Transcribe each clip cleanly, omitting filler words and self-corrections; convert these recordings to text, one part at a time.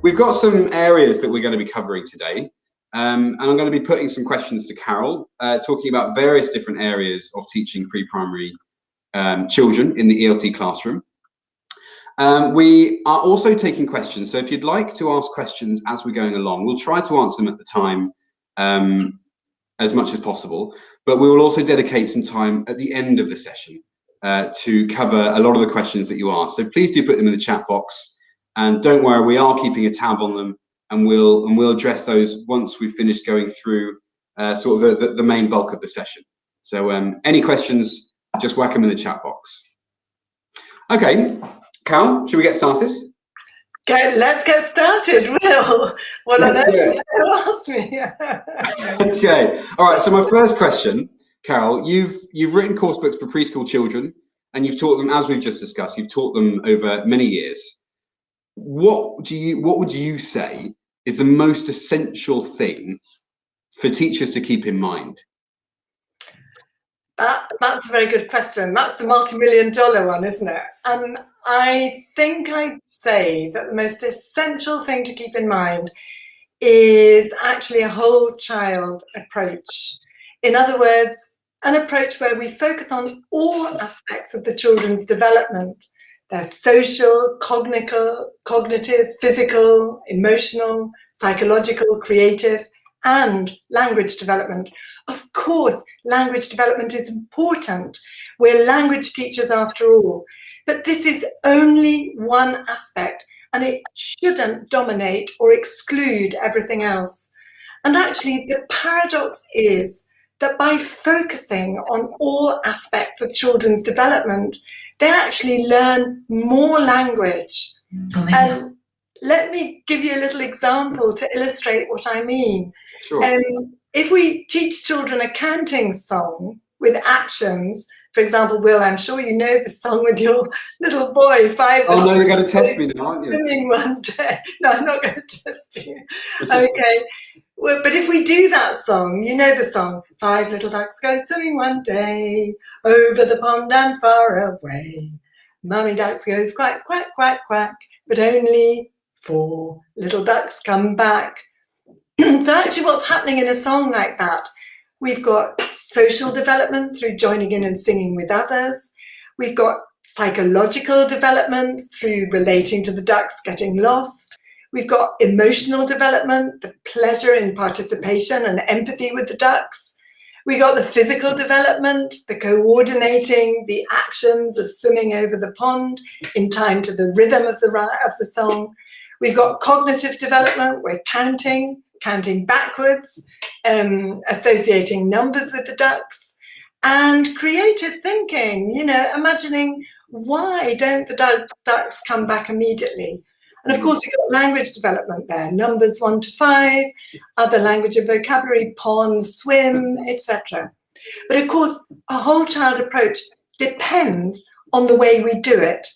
we've got some areas that we're going to be covering today. And I'm going to be putting some questions to Carol, talking about various different areas of teaching pre-primary children in the ELT classroom. We are also taking questions, so if you'd like to ask questions as we're going along, we'll try to answer them at the time as much as possible, but we will also dedicate some time at the end of the session to cover a lot of the questions that you ask. So please do put them in the chat box, and don't worry, we are keeping a tab on them, and we'll address those once we've finished going through sort of the main bulk of the session. So any questions, just whack them in the chat box. Okay, Carol, should we get started? Okay, let's get started, Will. What on earth you asked me? Okay, all right, so my first question, Carol, you've written course books for preschool children, and you've taught them, as we've just discussed, you've taught them over many years. What would you say is the most essential thing for teachers to keep in mind? That's a very good question. That's the multi-million-dollar one, isn't it? And I think I'd say that the most essential thing to keep in mind is actually a whole child approach. In other words, an approach where we focus on all aspects of the children's development, their social, cognitive, physical, emotional, psychological, creative, and language development. Of course, language development is important. We're language teachers after all, but this is only one aspect, and it shouldn't dominate or exclude everything else. And actually, the paradox is that by focusing on all aspects of children's development, they actually learn more language. And let me give you a little example to illustrate what I mean. Sure. If we teach children a counting song with actions, for example, Will, I'm sure you know the song with your little boy, 5. Oh no, you're going to test me now, aren't you? Swimming one day. No, I'm not going to test you. Okay. Well, but if we do that song, you know the song, 5 little ducks go swimming one day, over the pond and far away. Mummy ducks goes quack, quack, quack, quack, but only 4 little ducks come back. So actually what's happening in a song like that, we've got social development through joining in and singing with others. We've got psychological development through relating to the ducks getting lost. We've got emotional development, the pleasure in participation and empathy with the ducks. We got the physical development, the coordinating the actions of swimming over the pond in time to the rhythm of the song. We've got cognitive development, we're counting backwards, associating numbers with the ducks, and creative thinking, you know, imagining why don't the ducks come back immediately. And of course, we've got language development there, numbers 1 to 5, other language and vocabulary, pond, swim, etc. But of course, a whole child approach depends on the way we do it.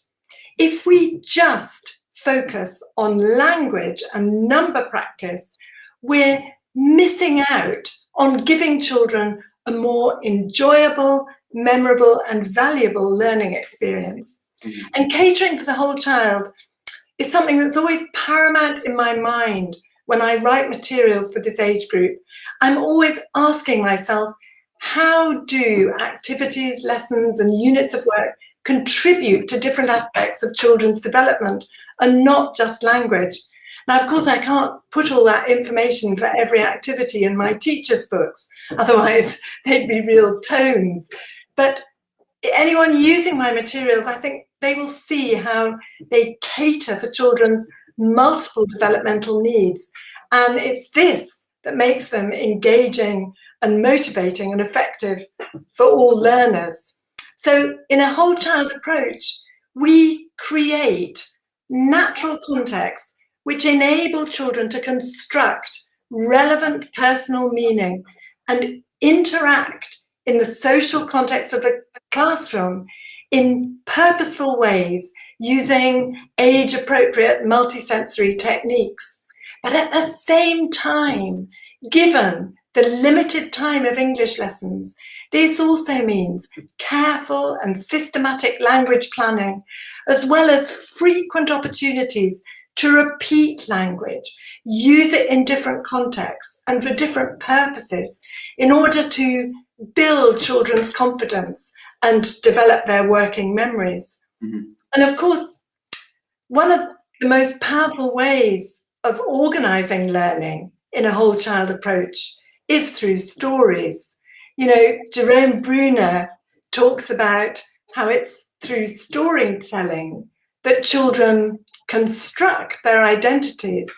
If we just focus on language and number practice, we're missing out on giving children a more enjoyable, memorable, and valuable learning experience. And catering for the whole child is something that's always paramount in my mind when I write materials for this age group. I'm always asking myself, how do activities, lessons, and units of work contribute to different aspects of children's development and not just language? Now, of course, I can't put all that information for every activity in my teacher's books, otherwise they'd be real tomes. But anyone using my materials, I think they will see how they cater for children's multiple developmental needs. And it's this that makes them engaging and motivating and effective for all learners. So in a whole child approach, we create natural contexts which enable children to construct relevant personal meaning and interact in the social context of the classroom in purposeful ways using age-appropriate multisensory techniques. But at the same time, given the limited time of English lessons, this also means careful and systematic language planning, as well as frequent opportunities to repeat language, use it in different contexts and for different purposes in order to build children's confidence and develop their working memories. Mm-hmm. And of course, one of the most powerful ways of organizing learning in a whole child approach is through stories. You know, Jerome Bruner talks about how it's through storytelling that children construct their identities.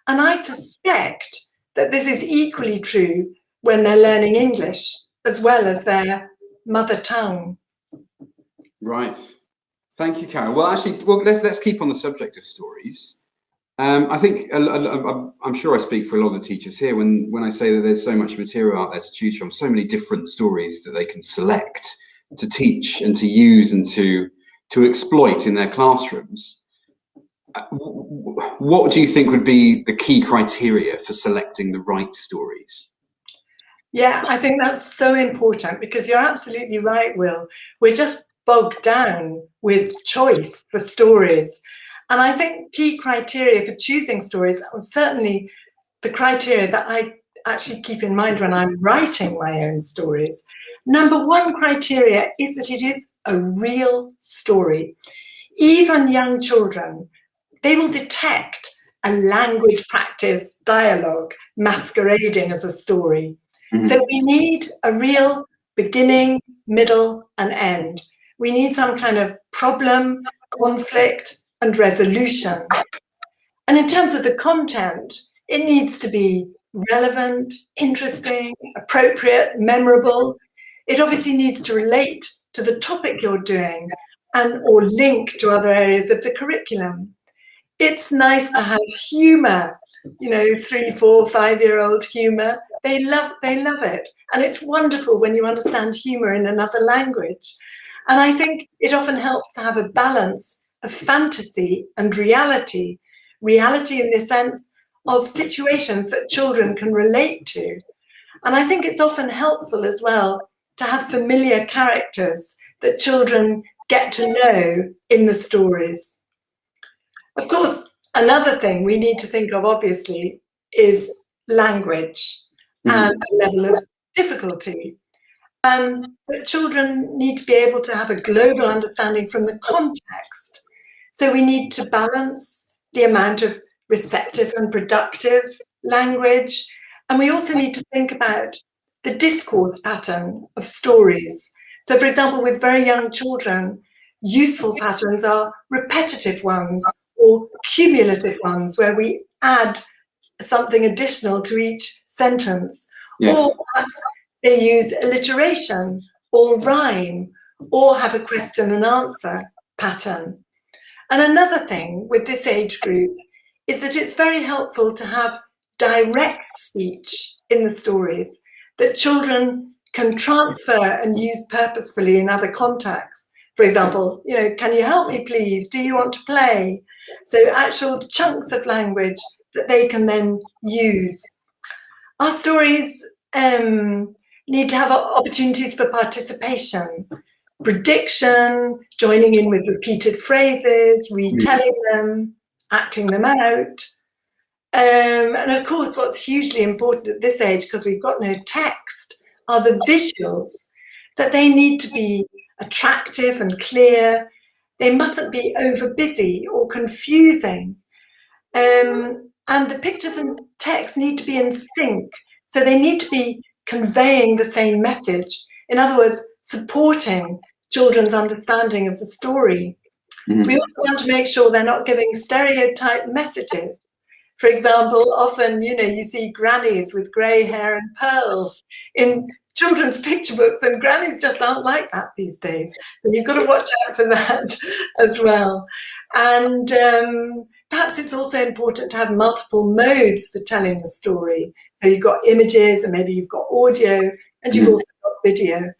And I suspect that this is equally true when they're learning English as well as their mother tongue. Right. Thank you, Carol. Well, actually, let's keep on the subject of stories. I think I'm sure I speak for a lot of the teachers here when I say that there's so much material out there to choose from, so many different stories that they can select to teach and to use and to exploit in their classrooms. What do you think would be the key criteria for selecting the right stories? Yeah, I think that's so important because you're absolutely right, Will. We're just bogged down with choice for stories. And I think key criteria for choosing stories are certainly the criteria that I actually keep in mind when I'm writing my own stories. Number one criteria is that it is a real story. Even young children, they will detect a language practice dialogue masquerading as a story. Mm-hmm. So we need a real beginning, middle, and end. We need some kind of problem, conflict, and resolution. And in terms of the content, it needs to be relevant, interesting, appropriate, memorable. It obviously needs to relate to the topic you're doing and or link to other areas of the curriculum. It's nice to have humor, you know, 3, 4, 5-year-old humor. They love it. And it's wonderful when you understand humor in another language. And I think it often helps to have a balance of fantasy and reality. Reality in the sense of situations that children can relate to. And I think it's often helpful as well to have familiar characters that children get to know in the stories. Of course, another thing we need to think of, obviously, is language and a level of difficulty. And that children need to be able to have a global understanding from the context. So we need to balance the amount of receptive and productive language. And we also need to think about the discourse pattern of stories. So, for example, with very young children, useful patterns are repetitive ones or cumulative ones, where we add something additional to each sentence. Yes. Or perhaps they use alliteration or rhyme or have a question and answer pattern. And another thing with this age group is that it's very helpful to have direct speech in the stories that children can transfer and use purposefully in other contexts. For example, you know, can you help me please? Do you want to play? So actual chunks of language that they can then use. Our stories need to have opportunities for participation, prediction, joining in with repeated phrases, retelling them, acting them out. And of course, what's hugely important at this age, because we've got no text, are the visuals, that they need to be attractive and clear. They mustn't be over busy or confusing. And the pictures and text need to be in sync. So they need to be conveying the same message. In other words, supporting children's understanding of the story. Mm-hmm. We also want to make sure they're not giving stereotype messages. For example, often, you know, you see grannies with grey hair and pearls in children's picture books, and grannies just aren't like that these days. So you've got to watch out for that as well. And perhaps it's also important to have multiple modes for telling the story. So you've got images, and maybe you've got audio, and you've also got video.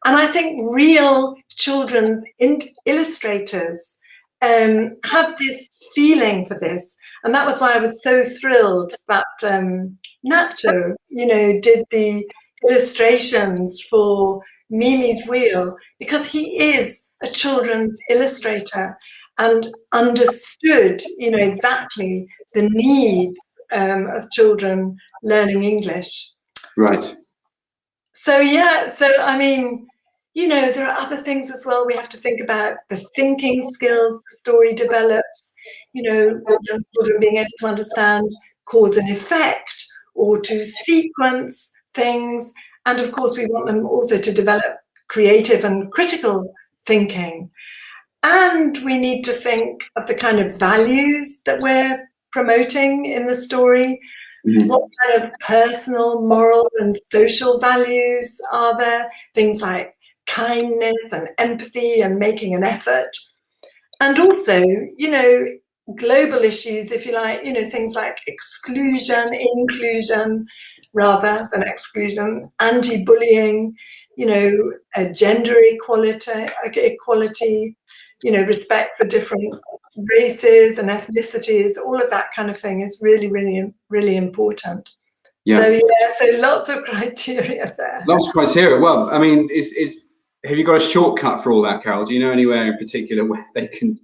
And I think real children's illustrators have this feeling for this. And that was why I was so thrilled that Nacho, you know, did the illustrations for Mimi's Wheel, because he is a children's illustrator. and understood, exactly the needs of children learning English. Right. So, I mean, there are other things as well. We have to think about the thinking skills the story develops, young children being able to understand cause and effect, or to sequence things. And of course, we want them also to develop creative and critical thinking. And we need to think of the kind of values that we're promoting in the story. Mm-hmm. What kind of personal, moral, and social values are there? Things like kindness and empathy and making an effort. And also, global issues, if you like, things like exclusion, inclusion, rather than exclusion, anti-bullying, gender equality, respect for different races and ethnicities. All of that kind of thing is really, really, really important. Yeah. So lots of criteria there. Lots of criteria. Well, I mean, have you got a shortcut for all that, Carol? Do you know anywhere in particular where they can?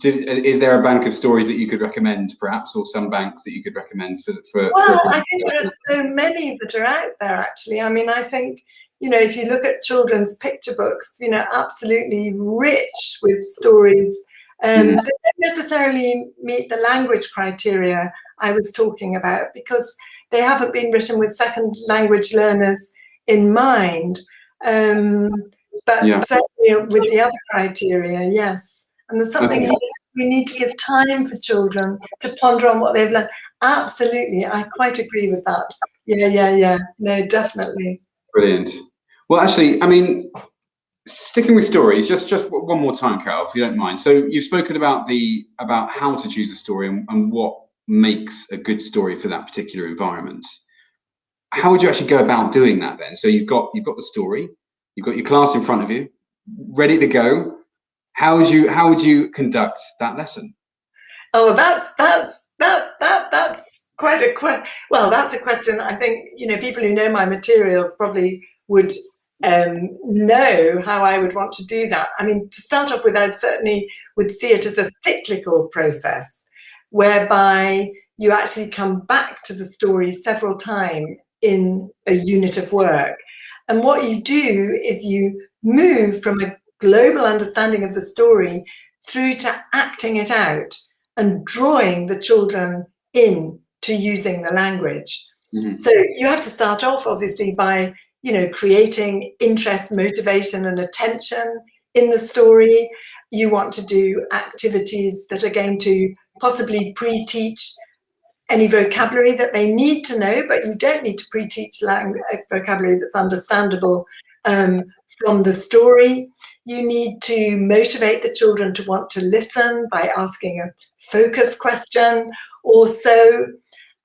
Is there a bank of stories that you could recommend, perhaps, or some banks that you could recommend for? Well, I think there are so many that are out there. Actually, I mean, I think if you look at children's picture books, absolutely rich with stories. They don't necessarily meet the language criteria I was talking about, because they haven't been written with second language learners in mind. But certainly with the other criteria, yes. And there's something we need to give time for children to ponder on what they've learned. Absolutely, I quite agree with that. Yeah. No, definitely. Brilliant. Well, actually, I mean, sticking with stories, just one more time, Carol, if you don't mind. So you've spoken about how to choose a story and what makes a good story for that particular environment. How would you actually go about doing that then? So you've got the story, you've got your class in front of you, ready to go. How would you conduct that lesson? Oh, that's quite a question. Well, that's a question I think people who know my materials probably would know how I would want to do that. I mean, to start off with, I'd certainly would see it as a cyclical process, whereby you actually come back to the story several times in a unit of work. And what you do is you move from a global understanding of the story through to acting it out and drawing the children in to using the language. Mm-hmm. So you have to start off, obviously, by creating interest, motivation, and attention in the story. You want to do activities that are going to possibly pre-teach any vocabulary that they need to know, but you don't need to pre-teach vocabulary that's understandable from the story. You need to motivate the children to want to listen by asking a focus question or so.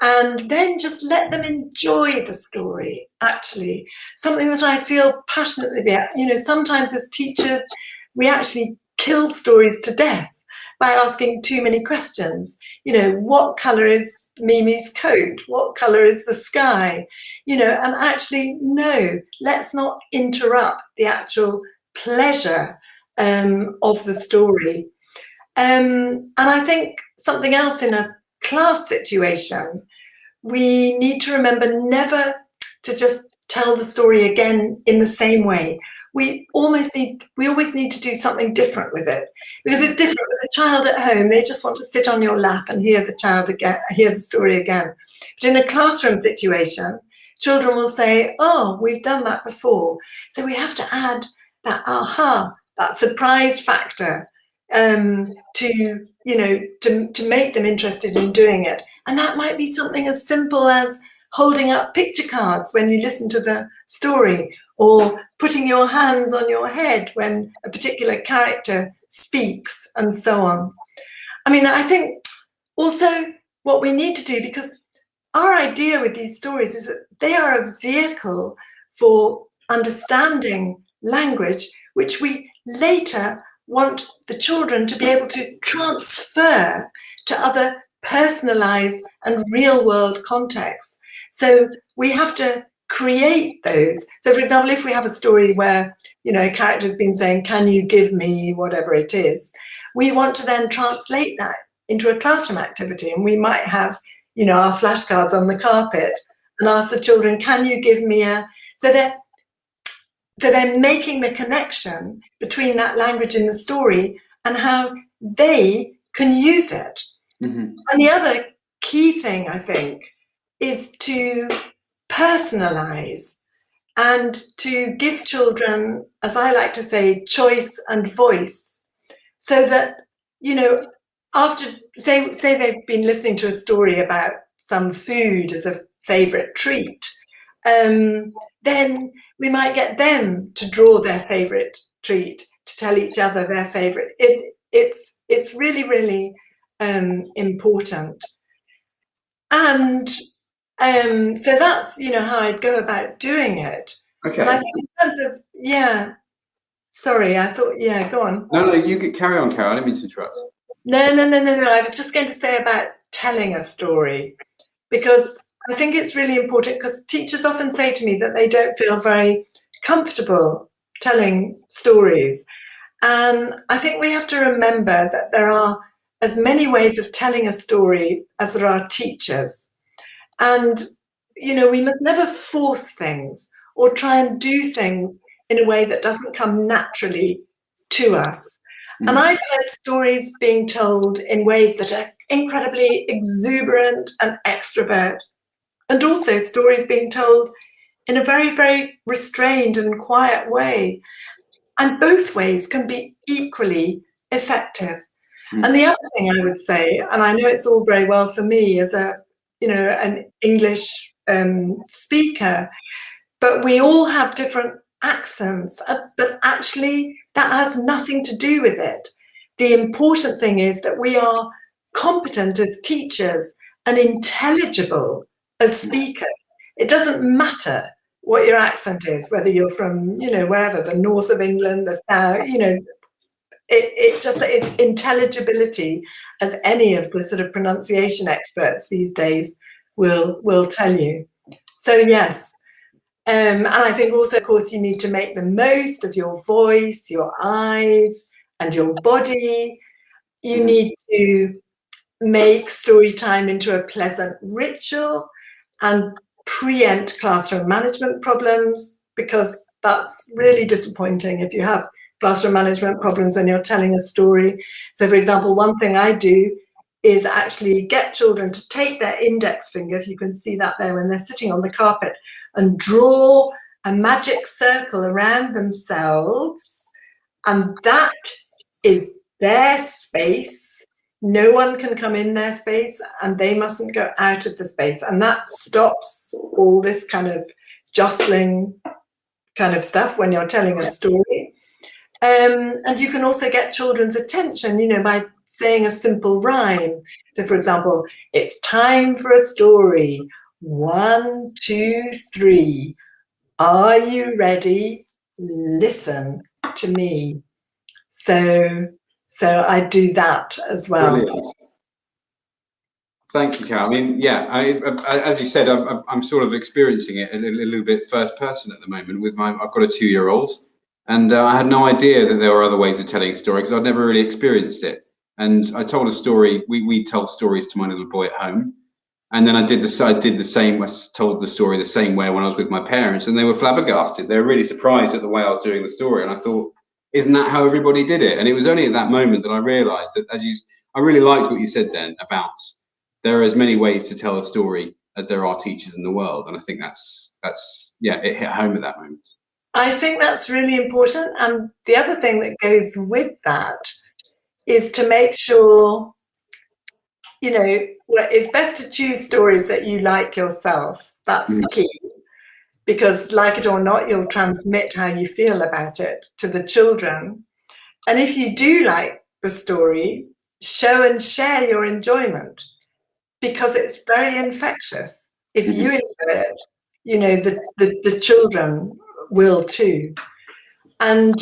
And then just let them enjoy the story, actually. Something that I feel passionately about. Sometimes as teachers, we actually kill stories to death by asking too many questions. What colour is Mimi's coat? What colour is the sky? And actually, no, let's not interrupt the actual pleasure of the story. And I think something else in a class situation, we need to remember never to just tell the story again in the same way. We always need to do something different with it, because it's different with a child at home. They just want to sit on your lap and hear the story again. But in a classroom situation, children will say, "Oh, we've done that before." So we have to add that that surprise factor to make them interested in doing it. And that might be something as simple as holding up picture cards when you listen to the story, or putting your hands on your head when a particular character speaks, and so on. I mean, I think also what we need to do, because our idea with these stories is that they are a vehicle for understanding language, which we later want the children to be able to transfer to other personalized and real world contexts. So we have to create those. So for example, if we have a story where, a character has been saying, "Can you give me whatever it is?" we want to then translate that into a classroom activity. And we might have, you know, our flashcards on the carpet and ask the children, can you give me a... So they're making the connection between that language in the story and how they can use it. And the other key thing, I think, is to personalize and to give children, as I like to say, choice and voice, so that, you know, after, say they've been listening to a story about some food as a favorite treat, then we might get them to draw their favorite treat, to tell each other their favorite. It's really, really important. And so that's, you know, how I'd go about doing it. Okay. And I think in terms of, yeah, sorry, I thought, yeah, go on. No, you could carry on, Carol. I didn't mean to interrupt. No. I was just going to say about telling a story, because I think it's really important, because teachers often say to me that they don't feel very comfortable telling stories. And I think we have to remember that there are as many ways of telling a story as there are teachers. And, you know, we must never force things or try and do things in a way that doesn't come naturally to us. And I've heard stories being told in ways that are incredibly exuberant and extrovert, and also stories being told in a very, very restrained and quiet way. And both ways can be equally effective. And the other thing I would say, and I know it's all very well for me as a, you know, an English speaker, but we all have different accents, but actually that has nothing to do with it. The important thing is that we are competent as teachers and intelligible as speakers. It doesn't matter what your accent is, whether you're from, you know, wherever, the north of England, the south, you know, it's intelligibility, as any of the sort of pronunciation experts these days will tell you. So yes, and I think also, of course, you need to make the most of your voice, your eyes, and your body. You need to make story time into a pleasant ritual and preempt classroom management problems, because that's really disappointing if you have classroom management problems when you're telling a story. So, for example, one thing I do is actually get children to take their index finger, if you can see that there when they're sitting on the carpet, and draw a magic circle around themselves, and that is their space. No one can come in their space, and they mustn't go out of the space, and that stops all this kind of jostling kind of stuff when you're telling a story. And you can also get children's attention, you know, by saying a simple rhyme. So, for example, it's time for a story. 1, 2, 3. Are you ready? Listen to me. So I do that as well. Brilliant. Thank you, Carol. I mean, yeah, as you said, I'm sort of experiencing it a little bit first person at the moment with I've got a 2-year-old, and I had no idea that there were other ways of telling a story, because I'd never really experienced it. And I told a story, we told stories to my little boy at home. And then I did the same, I told the story the same way when I was with my parents, and they were flabbergasted. They were really surprised at the way I was doing the story. And I thought, isn't that how everybody did it? And it was only at that moment that I realized that, I really liked what you said then about there are as many ways to tell a story as there are teachers in the world. And I think that's yeah, it hit home at that moment. I think that's really important. And the other thing that goes with that is to make sure, you know, it's best to choose stories that you like yourself. That's key, because like it or not, you'll transmit how you feel about it to the children. And if you do like the story, show and share your enjoyment, because it's very infectious. If you enjoy it, you know, the children will too. And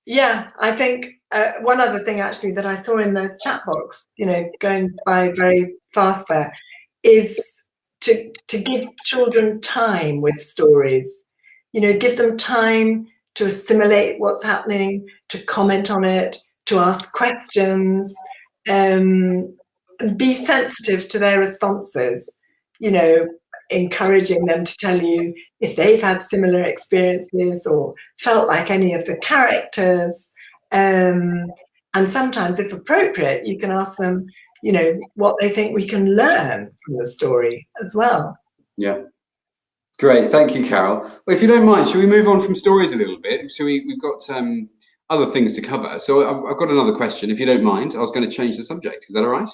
yeah, I think one other thing actually that I saw in the chat box, you know, going by very fast there, is to give children time with stories. You know, give them time to assimilate what's happening, to comment on it, to ask questions, and be sensitive to their responses, encouraging them to tell you if they've had similar experiences or felt like any of the characters. And sometimes, if appropriate, you can ask them, what they think we can learn from the story as well. Yeah. Great. Thank you, Carol. Well, if you don't mind, should we move on from stories a little bit? We've got other things to cover. So I've got another question, if you don't mind. I was going to change the subject. Is that all right?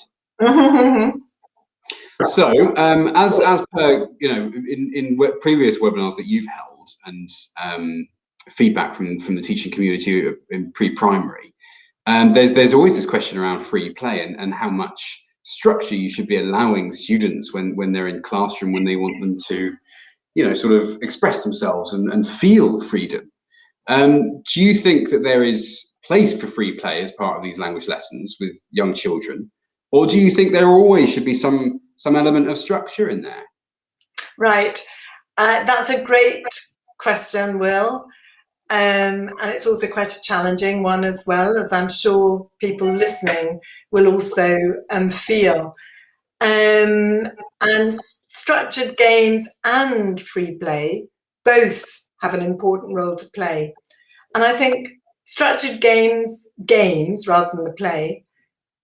So, as per in previous webinars that you've held and feedback from the teaching community in pre-primary, there's always this question around free play and how much structure you should be allowing students when they're in classroom, when they want them to sort of express themselves and feel freedom. Do you think that there is place for free play as part of these language lessons with young children, or do you think there always should be some element of structure in there? Right. That's a great question, Will. And it's also quite a challenging one as well, as I'm sure people listening will also feel. And structured games and free play both have an important role to play. And I think structured games rather than the play,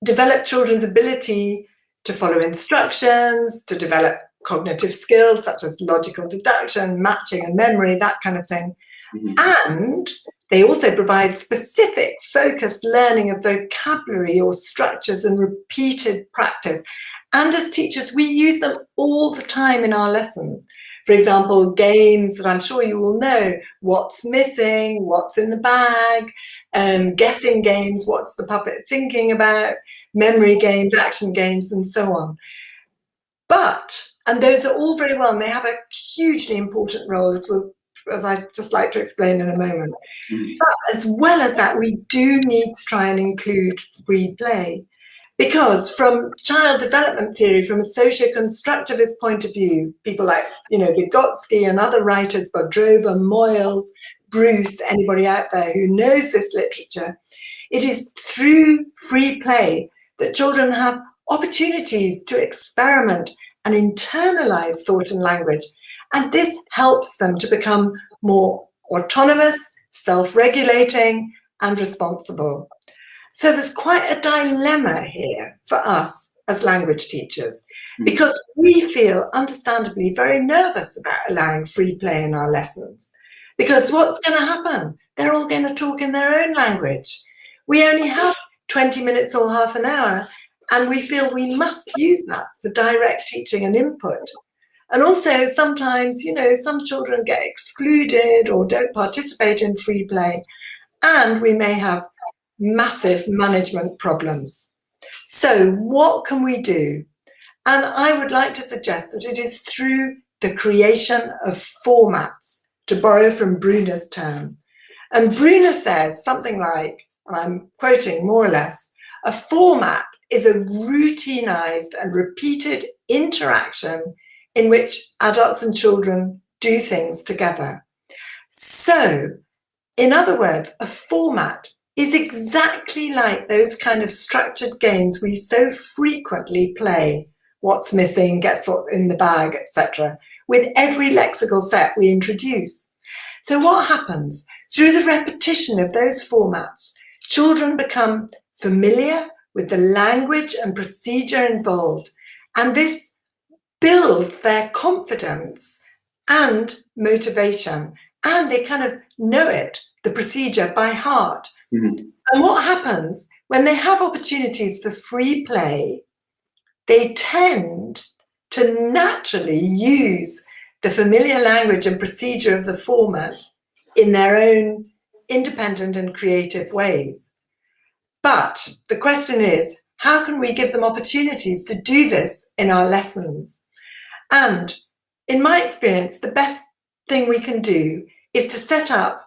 develop children's ability to follow instructions, to develop cognitive skills such as logical deduction, matching and memory, that kind of thing. Mm-hmm. And they also provide specific focused learning of vocabulary or structures and repeated practice. And as teachers, we use them all the time in our lessons. For example, games that I'm sure you all know, what's missing, what's in the bag, guessing games, what's the puppet thinking about, memory games, action games, and so on. And those are all very well, and they have a hugely important role, as I'd just like to explain in a moment. Mm-hmm. But as well as that, we do need to try and include free play. Because from child development theory, from a socio-constructivist point of view, people like, Vygotsky and other writers, Bodrova, Moyles, Bruce, anybody out there who knows this literature, it is through free play that children have opportunities to experiment and internalize thought and language. And this helps them to become more autonomous, self-regulating, and responsible. So there's quite a dilemma here for us as language teachers, because we feel understandably very nervous about allowing free play in our lessons. Because what's going to happen? They're all going to talk in their own language. We only have 20 minutes or half an hour, and we feel we must use that for direct teaching and input. And also sometimes, some children get excluded or don't participate in free play, and we may have massive management problems. So what can we do? And I would like to suggest that it is through the creation of formats, to borrow from Bruner's term. And Bruner says something like, and I'm quoting more or less, a format is a routinized and repeated interaction in which adults and children do things together. So, in other words, a format is exactly like those kind of structured games we so frequently play, what's missing, guess what in the bag, etc., with every lexical set we introduce. So what happens? Through the repetition of those formats, children become familiar with the language and procedure involved, and this builds their confidence and motivation, and they kind of know it, the procedure, by heart. Mm-hmm. And what happens when they have opportunities for free play, they tend to naturally use the familiar language and procedure of the format in their own independent and creative ways. But the question is, how can we give them opportunities to do this in our lessons? And in my experience, the best thing we can do is to set up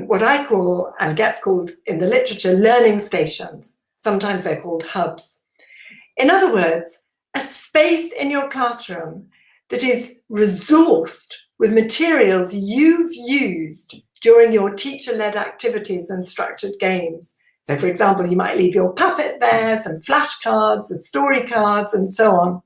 what I call, and gets called in the literature, learning stations. Sometimes they're called hubs. In other words, a space in your classroom that is resourced with materials you've used during your teacher-led activities and structured games. So, for example, you might leave your puppet there, some flashcards, some story cards, and so on.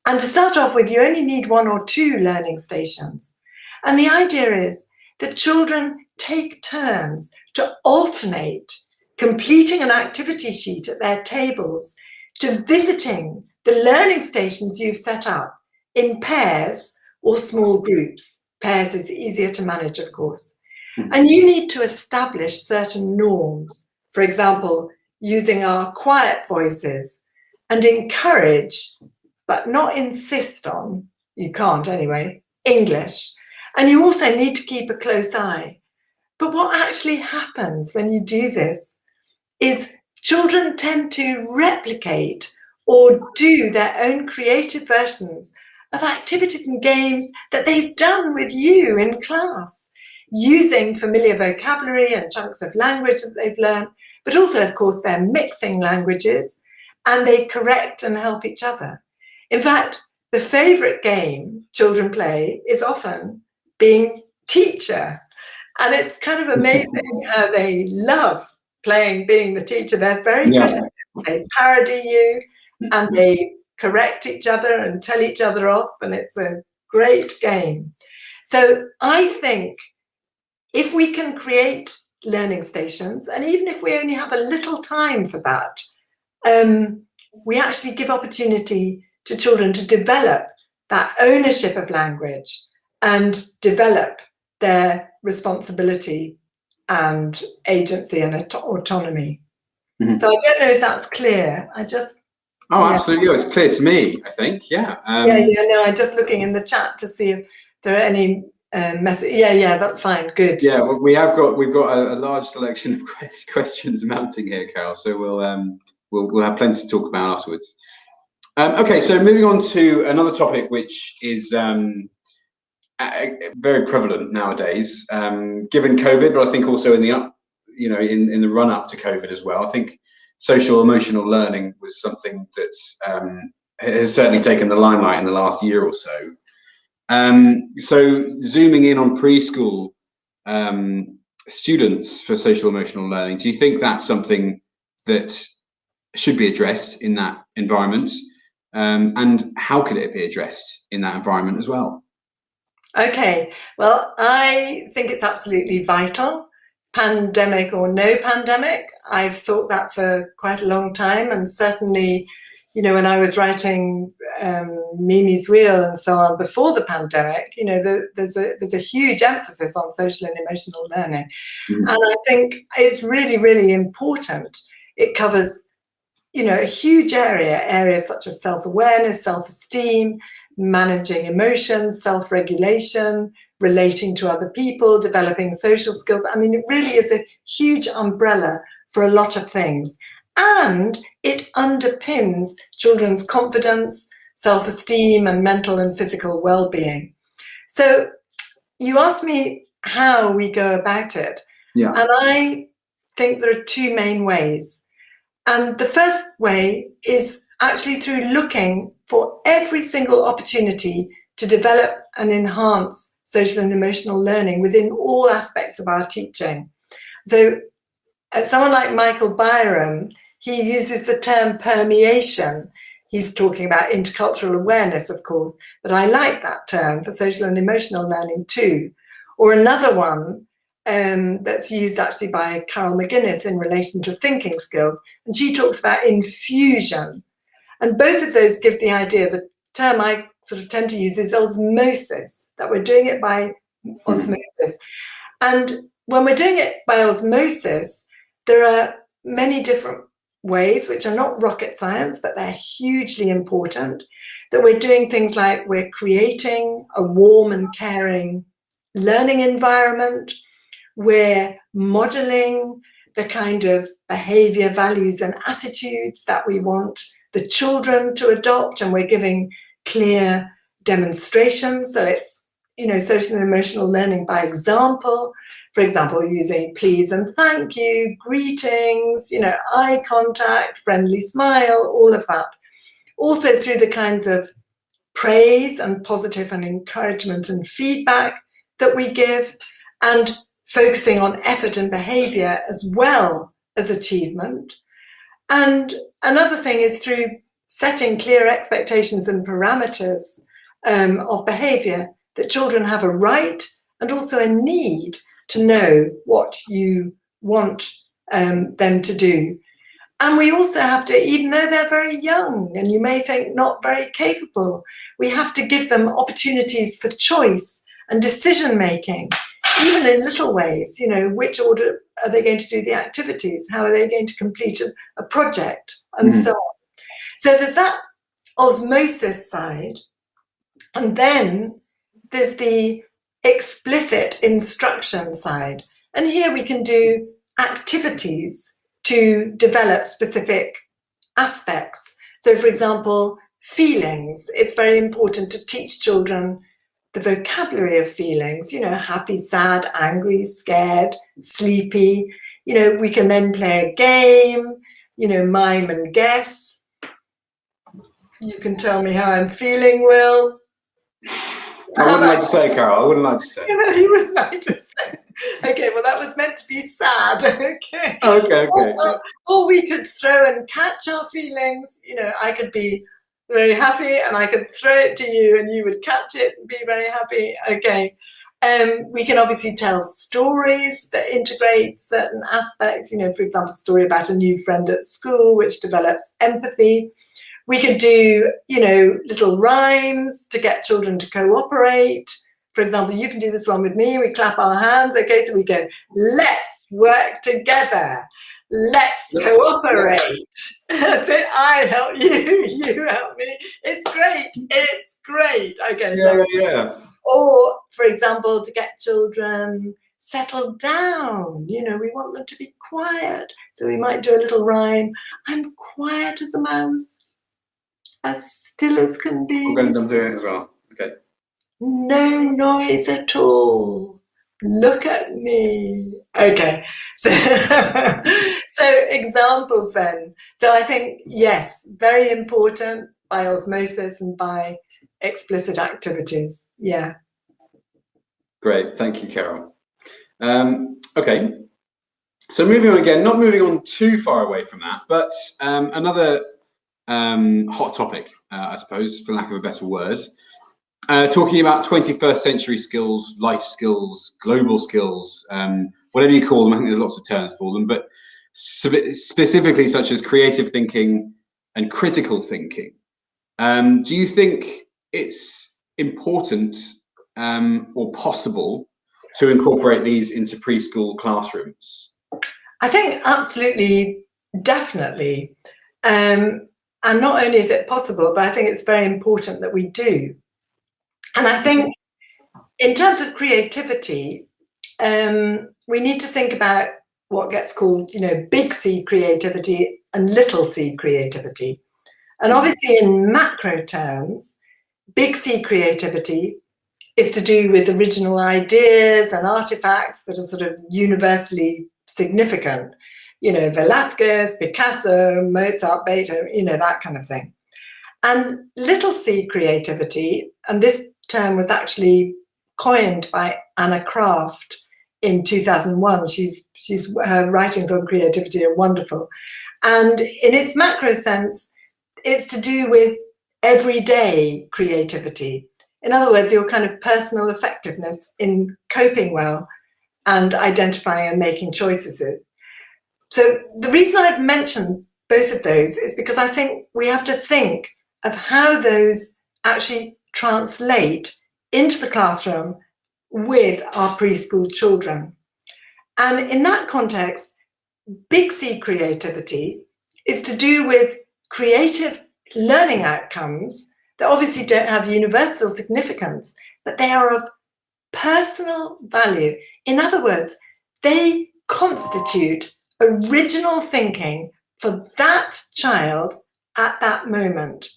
And to start off with, you only need 1 or 2 learning stations. And the idea is that children take turns to alternate completing an activity sheet at their tables to visiting the learning stations you've set up in pairs or small groups. Pairs is easier to manage, of course. And you need to establish certain norms. For example, using our quiet voices, and encourage, but not insist on, you can't anyway, English. And you also need to keep a close eye. But what actually happens when you do this is children tend to replicate or do their own creative versions of activities and games that they've done with you in class, using familiar vocabulary and chunks of language that they've learned, but also, of course, they're mixing languages and they correct and help each other. In fact, the favorite game children play is often being teacher. And it's kind of amazing how they love playing being the teacher. They're very good at it. They parody you and they correct each other and tell each other off, and it's a great game. So I think if we can create learning stations, and even if we only have a little time for that, we actually give opportunity to children to develop that ownership of language and develop their responsibility and agency and autonomy. So I don't know if that's clear. Absolutely. It's clear to me, I think. No, I'm just looking in the chat to see if there are any message. That's fine. Good. Yeah, well, we've got a large selection of questions mounting here, Carol. So we'll have plenty to talk about afterwards. Okay, so moving on to another topic, which is very prevalent nowadays, given COVID, but I think also in the run up to COVID as well. I think social emotional learning was something that has certainly taken the limelight in the last year or so. So zooming in on preschool students for social emotional learning, do you think that's something that should be addressed in that environment? And how could it be addressed in that environment as well? Okay, well, I think it's absolutely vital, pandemic or no pandemic. I've thought that for quite a long time, and certainly, when I was writing Mimi's Wheel and so on before the pandemic, there's a huge emphasis on social and emotional learning. And I think it's really, really important. It covers, a huge areas such as self-awareness, self-esteem, managing emotions, self-regulation, relating to other people, developing social skills. I mean, it really is a huge umbrella for a lot of things. And it underpins children's confidence, self-esteem, and mental and physical well-being. So you asked me how we go about it. And I think there are 2 main ways. And the first way is actually through looking for every single opportunity to develop and enhance social and emotional learning within all aspects of our teaching. So someone like Michael Byram, he uses the term permeation. He's talking about intercultural awareness, of course, but I like that term for social and emotional learning too. Or another one that's used actually by Carol McGuinness in relation to thinking skills, and she talks about infusion. And both of those give the idea, the term I sort of tend to use is osmosis, that we're doing it by osmosis. And when we're doing it by osmosis, there are many different ways, which are not rocket science, but they're hugely important, that we're doing things like we're creating a warm and caring learning environment, we're modeling the kind of behavior, values, and attitudes that we want the children to adopt, and we're giving clear demonstrations. So it's, social and emotional learning by example. For example, using please and thank you, greetings, eye contact, friendly smile, all of that. Also through the kinds of praise and positive and encouragement and feedback that we give, and focusing on effort and behavior as well as achievement. And another thing is through setting clear expectations and parameters of behaviour, that children have a right and also a need to know what you want them to do. And we also have to, even though they're very young and you may think not very capable, we have to give them opportunities for choice and decision making, even in little ways. You know, which order are they going to do the activities? How are they going to complete a project? And so on. So there's that osmosis side. And then there's the explicit instruction side. And here we can do activities to develop specific aspects. So, for example, feelings. It's very important to teach children the vocabulary of feelings, you know, happy, sad, angry, scared, sleepy. You know, we can then play a game, you know, mime and guess. You can tell me how I'm feeling, Will. I wouldn't like to say, Carol. I wouldn't like to say. You wouldn't like to say. Okay, well, that was meant to be sad. Okay. Okay. Or we could throw and catch our feelings. You know, I could be very happy and I could throw it to you and you would catch it and be very happy. Okay. We can obviously tell stories that integrate certain aspects. You know, for example, a story about a new friend at school, which develops empathy. We could do, you know, little rhymes to get children to cooperate. For example, you can do this one with me. We clap our hands. Okay, so we go, let's work together. Let's cooperate. That's it. I help you. You help me. It's great. It's great. Okay. Yeah. Or, for example, to get children settled down. You know, we want them to be quiet. So we might do a little rhyme. I'm quiet as a mouse, as still as can be. I'm doing it as well. Okay. No noise at all. Look at me. Okay. So, so examples then. So I think, yes, very important by osmosis and by explicit activities. Yeah. Great. Thank you, Carol. Okay. So moving on again, not moving on too far away from that, but another hot topic, I suppose, for lack of a better word. Talking about 21st century skills, life skills, global skills, whatever you call them. I think there's lots of terms for them, but specifically such as creative thinking and critical thinking. Do you think it's important or possible to incorporate these into preschool classrooms? I think absolutely, definitely. And not only is it possible, but I think it's very important that we do. And I think in terms of creativity, we need to think about what gets called, you know, big C creativity and little c creativity. And obviously in macro terms, big C creativity is to do with original ideas and artifacts that are sort of universally significant. You know, Velázquez, Picasso, Mozart, Beethoven, you know, that kind of thing. And little c creativity, and this term was actually coined by Anna Kraft in 2001. Her writings on creativity are wonderful. And in its macro sense, it's to do with everyday creativity. In other words, your kind of personal effectiveness in coping well and identifying and making choices. So the reason I've mentioned both of those is because I think we have to think of how those actually translate into the classroom with our preschool children. And in that context, big C creativity is to do with creative learning outcomes that obviously don't have universal significance, but they are of personal value. In other words, they constitute original thinking for that child at that moment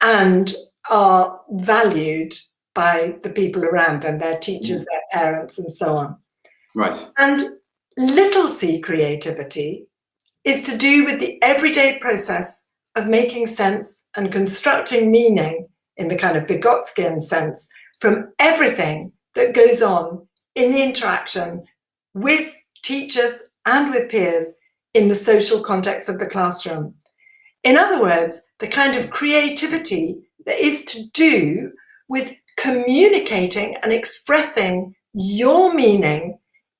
and are valued by the people around them, their teachers, their parents, and so on. Right. And little c creativity is to do with the everyday process of making sense and constructing meaning in the kind of Vygotskian sense from everything that goes on in the interaction with teachers and with peers in the social context of the classroom. In other words, the kind of creativity that is to do with communicating and expressing your meaning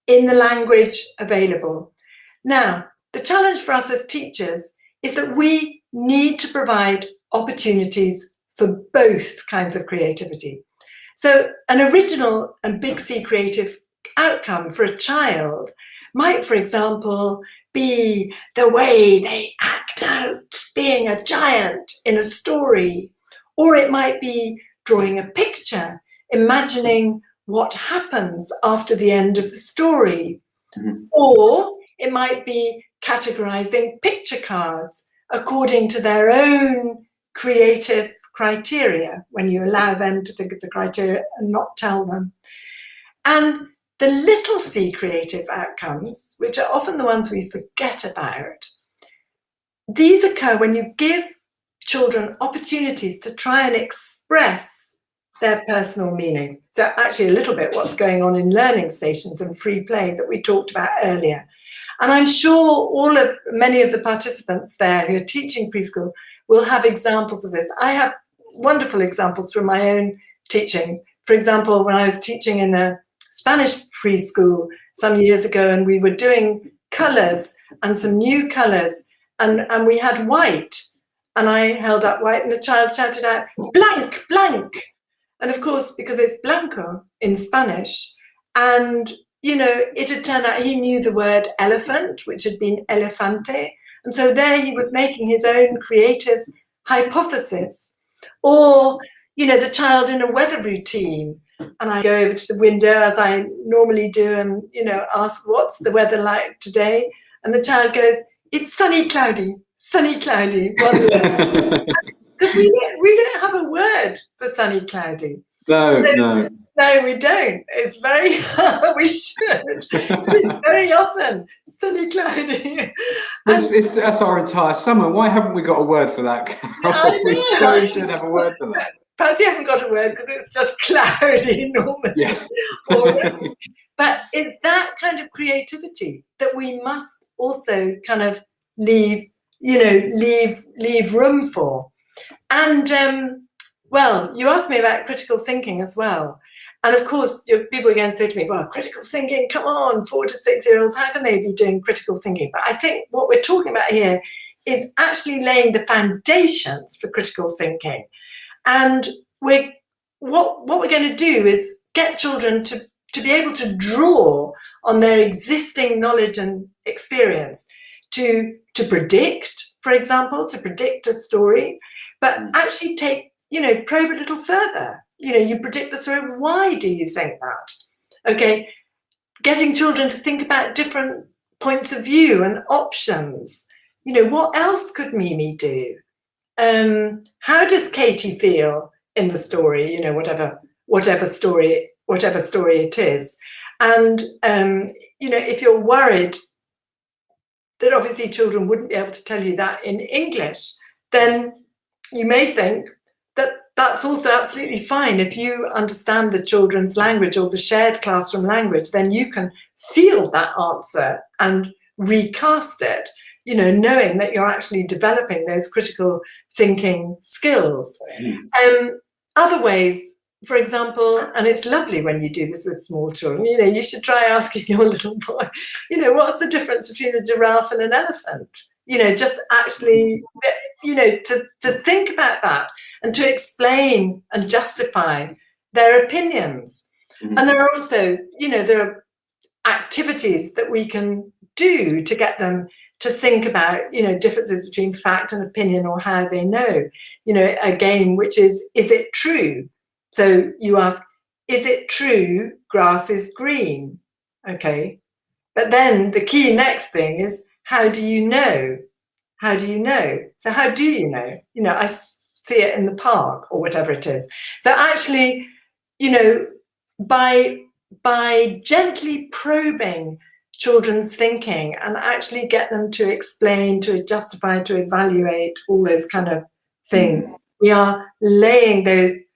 in the language available. Now, the challenge for us as teachers is that we need to provide opportunities for both kinds of creativity. So an original and big C creative outcome for a child might, for example, be the way they act out being a giant in a story, or it might be drawing a picture, imagining what happens after the end of the story, or it might be categorizing picture cards according to their own creative criteria, when you allow them to think of the criteria and not tell them. And the little c creative outcomes, which are often the ones we forget about, these occur when you give children opportunities to try and express their personal meanings. So actually a little bit what's going on in learning stations and free play that we talked about earlier. And I'm sure many of the participants there who are teaching preschool will have examples of this. I have wonderful examples from my own teaching. For example, when I was teaching in a Spanish preschool some years ago, and we were doing colours and some new colours, and we had white, and I held up white and the child shouted out, blank, blank. And of course, because it's blanco in Spanish, and you know, it had turned out he knew the word elephant, which had been elefante. And so there he was making his own creative hypothesis. Or, you know, the child in a weather routine. And I go over to the window as I normally do and, you know, ask, what's the weather like today? And the child goes, it's sunny, cloudy, sunny, cloudy. Because we don't have a word for sunny, cloudy. No, we don't. It's very, we should. It's very often sunny, cloudy. That's our entire summer. Why haven't we got a word for that, Carol? We so should have a word for that. Perhaps you haven't got a word because it's just cloudy normally. Yeah. But it's that kind of creativity that we must also kind of leave room for. And well, you asked me about critical thinking as well. And of course, people are going to say to me, well, critical thinking, come on, 4 to 6 year olds, how can they be doing critical thinking? But I think what we're talking about here is actually laying the foundations for critical thinking. And what we're going to do is get children to be able to draw on their existing knowledge and experience to predict, for example, to predict a story, but actually probe a little further. You know, you predict the story. Why do you think that? Okay, getting children to think about different points of view and options. You know, what else could Mimi do? How does Katie feel in the story? You know, whatever story it is. And you know, if you're worried that obviously children wouldn't be able to tell you that in English, then you may think that that's also absolutely fine. If you understand the children's language or the shared classroom language, then you can feel that answer and recast it, you know, knowing that you're actually developing those critical thinking skills. Other ways, for example, and it's lovely when you do this with small children, you know, you should try asking your little boy, you know, what's the difference between a giraffe and an elephant? You know, just actually, you know, to think about that and to explain and justify their opinions. And there are also, you know, there are activities that we can do to get them to think about, you know, differences between fact and opinion or how they know, you know, a game which is it true? So you ask, is it true grass is green? Okay. But then the key next thing is, how do you know? How do you know? So how do you know? You know, I see it in the park or whatever it is. So actually, you know, by gently probing children's thinking and actually get them to explain, to justify, to evaluate, all those kind of things, we are laying those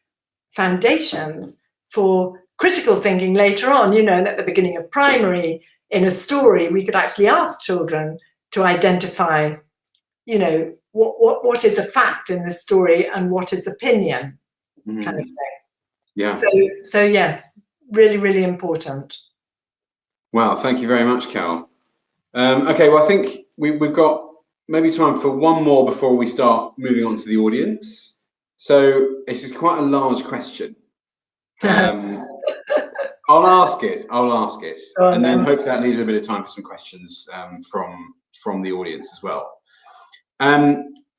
foundations for critical thinking later on, you know, and at the beginning of primary, in a story, we could actually ask children to identify, you know, what is a fact in the story and what is opinion, kind of thing. Yeah. So yes, really, really important. Wow, thank you very much, Carol. Okay, well, I think we've got maybe time for one more before we start moving on to the audience. So this is quite a large question. I'll ask it, and then hopefully that leaves a bit of time for some questions from the audience as well.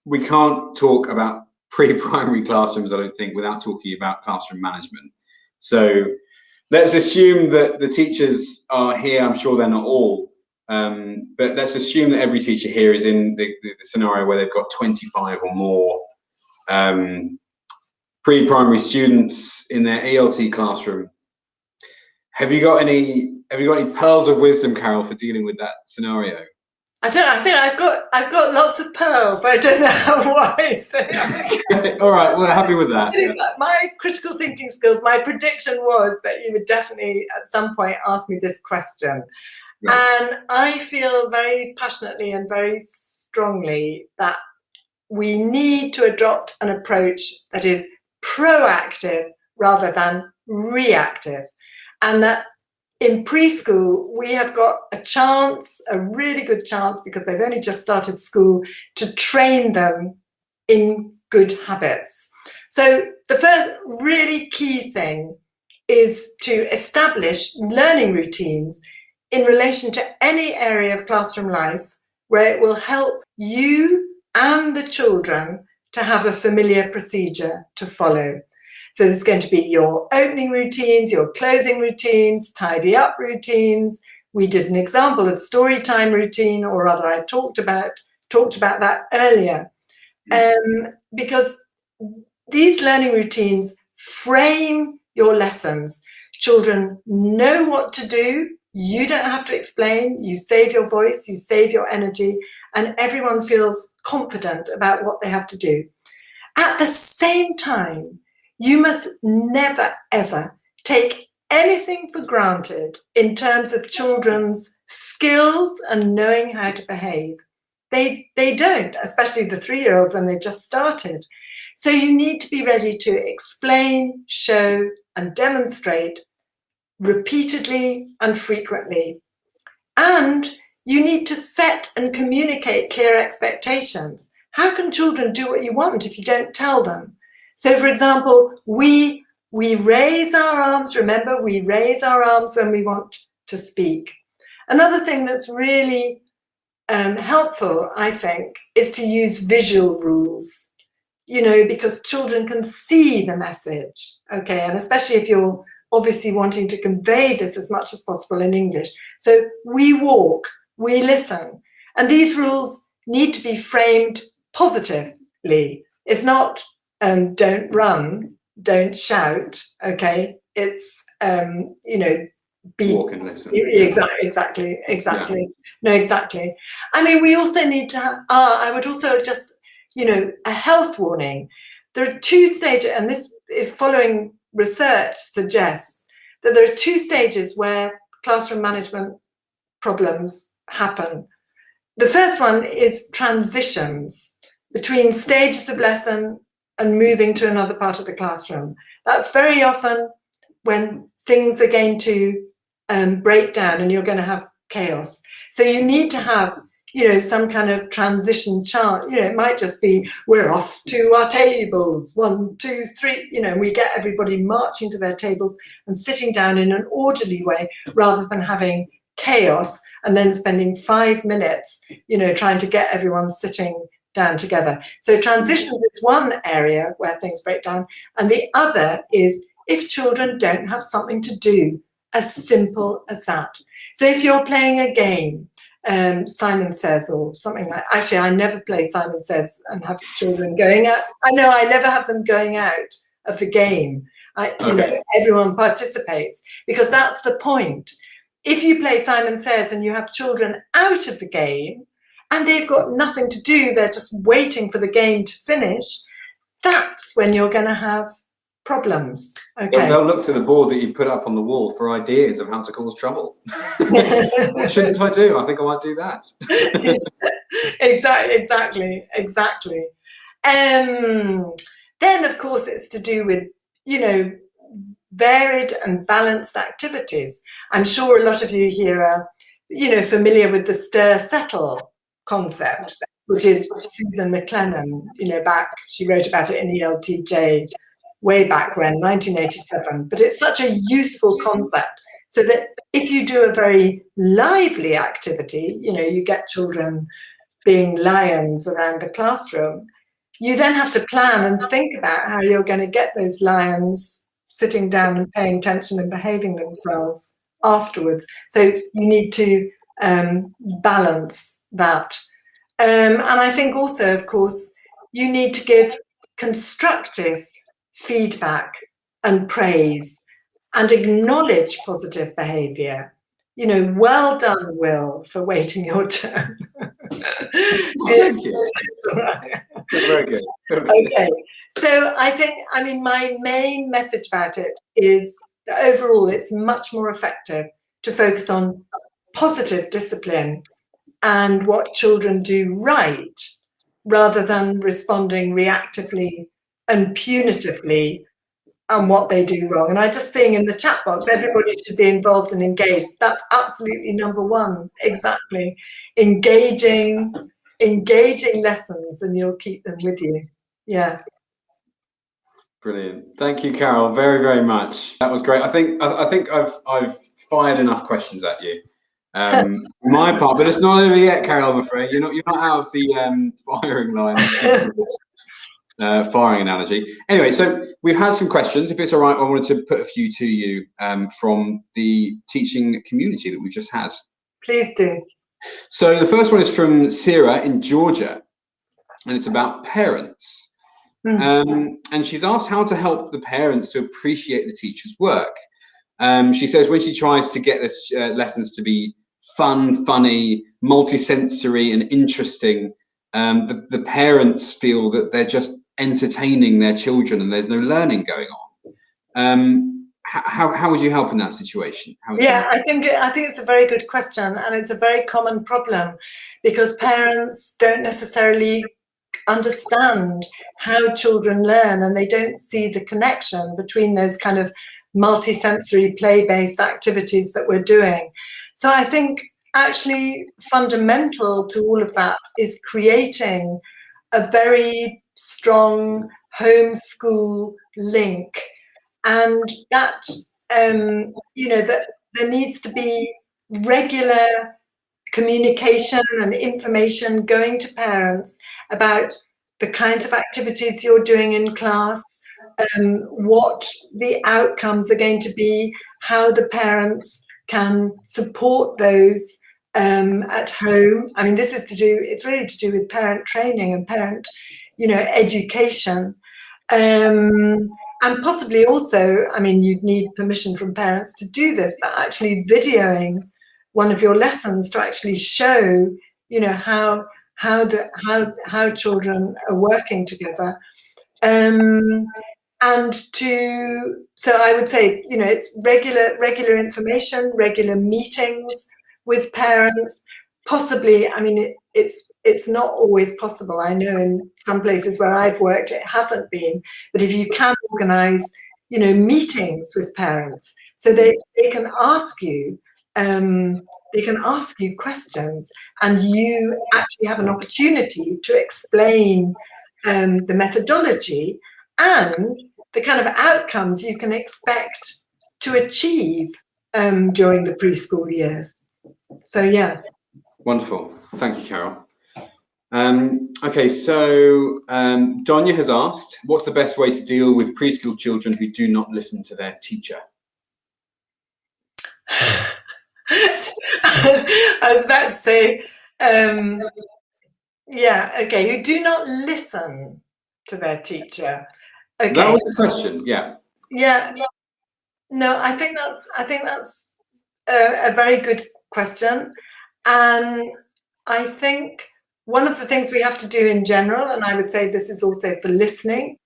We can't talk about pre-primary classrooms, I don't think, without talking about classroom management. So let's assume that the teachers are here. I'm sure they're not all, but let's assume that every teacher here is in the scenario where they've got 25 or more pre-primary students in their ELT classroom. Have you got any pearls of wisdom, Carol, for dealing with that scenario? I think I've got lots of pearls. I don't know how wise they are. All right, we're happy with that. My critical thinking skills, my prediction was that you would definitely at some point ask me this question. Right. And I feel very passionately and very strongly that we need to adopt an approach that is proactive rather than reactive. And that in preschool, we have got a chance, a really good chance, because they've only just started school, to train them in good habits. So the first really key thing is to establish learning routines in relation to any area of classroom life where it will help you and the children to have a familiar procedure to follow. So there's going to be your opening routines, your closing routines, tidy up routines. We did an example of story time routine, or rather I talked about that earlier. Because these learning routines frame your lessons. Children know what to do. You don't have to explain. You save your voice, you save your energy, and everyone feels confident about what they have to do. At the same time, you must never, ever take anything for granted in terms of children's skills and knowing how to behave. They don't, especially the 3-year-olds when they just started. So you need to be ready to explain, show, and demonstrate repeatedly and frequently. And you need to set and communicate clear expectations. How can children do what you want if you don't tell them? So, for example, we raise our arms. Remember, we raise our arms when we want to speak. Another thing that's really helpful, I think, is to use visual rules, you know, because children can see the message, okay? And especially if you're obviously wanting to convey this as much as possible in English. So we walk, we listen. And these rules need to be framed positively. It's not don't run, don't shout, okay? It's, you know, walk and listen. Exactly. Yeah. No, exactly. I mean, we also need to have, I would also just, you know, a health warning. There are 2 stages, and this is following research suggests that there are 2 stages where classroom management problems happen. The first one is transitions between stages of lesson and moving to another part of the classroom. That's very often when things are going to break down and you're going to have chaos. So you need to have, you know, some kind of transition chart. You know, it might just be, we're off to our tables, 1, 2, 3, you know, and we get everybody marching to their tables and sitting down in an orderly way rather than having chaos and then spending 5 minutes, you know, trying to get everyone sitting down together. So transitions is one area where things break down. And the other is if children don't have something to do, as simple as that. So if you're playing a game, Simon Says or something like, actually I never play Simon Says and have children going out. I know I never have them going out of the game. You know, everyone participates because that's the point. If you play Simon Says and you have children out of the game and they've got nothing to do, they're just waiting for the game to finish, that's when you're going to have problems. Okay. They'll look to the board that you put up on the wall for ideas of how to cause trouble. What shouldn't I do? I think I might do that. Exactly. Then, of course, it's to do with, varied and balanced activities. I'm sure a lot of you here are, familiar with the stir-settle concept, which is Susan Macmillan, she wrote about it in ELTJ way back when, 1987. But it's such a useful concept, so that if you do a very lively activity, you get children being lions around the classroom, you then have to plan and think about how you're going to get those lions sitting down and paying attention and behaving themselves afterwards. So you need to balance that. And I think also, of course, you need to give constructive feedback and praise and acknowledge positive behavior. Well done, Will, for waiting your turn. Thank you. Very good. Okay, so my main message about it is that overall it's much more effective to focus on positive discipline and what children do right, rather than responding reactively and punitively on what they do wrong. And I just seeing in the chat box, everybody should be involved and engaged. That's absolutely number one. Exactly. Engaging lessons, and you'll keep them with you. Yeah. Brilliant. Thank you, Carol, very, very much. That was great. I think I've fired enough questions at you. My part, but it's not over yet, Carol. I'm afraid you're not out of the firing line. Firing analogy. Anyway, so we've had some questions. If it's all right, I wanted to put a few to you from the teaching community that we've just had. Please do. So the first one is from Sarah in Georgia, and it's about parents. And she's asked how to help the parents to appreciate the teacher's work. She says when she tries to get this lessons to be fun, funny, multisensory and interesting, the parents feel that they're just entertaining their children and there's no learning going on. How would you help in that situation? I think it's a very good question, and it's a very common problem because parents don't necessarily understand how children learn, and they don't see the connection between those kind of multisensory play-based activities that we're doing. So I think actually fundamental to all of that is creating a very strong homeschool link, and that that there needs to be regular communication and information going to parents about the kinds of activities you're doing in class, what the outcomes are going to be, how the parents can support those at home. I mean, it's really to do with parent training and parent, education. And possibly also, I mean, you'd need permission from parents to do this, but actually videoing one of your lessons to actually show, how children are working together. So I would say, it's regular information, regular meetings with parents. Possibly, I mean, it's not always possible. I know in some places where I've worked, it hasn't been. But if you can organise, meetings with parents, so they can ask you, questions, and you actually have an opportunity to explain the methodology and the kind of outcomes you can expect to achieve during the preschool years. So yeah. Wonderful. Thank you, Carol. Okay, so Donya has asked, what's the best way to deal with preschool children who do not listen to their teacher? I was about to say, who do not listen to their teacher. Okay. That was the question, yeah. Yeah. No, I think that's a very good question. And I think one of the things we have to do in general, and I would say this is also for listening,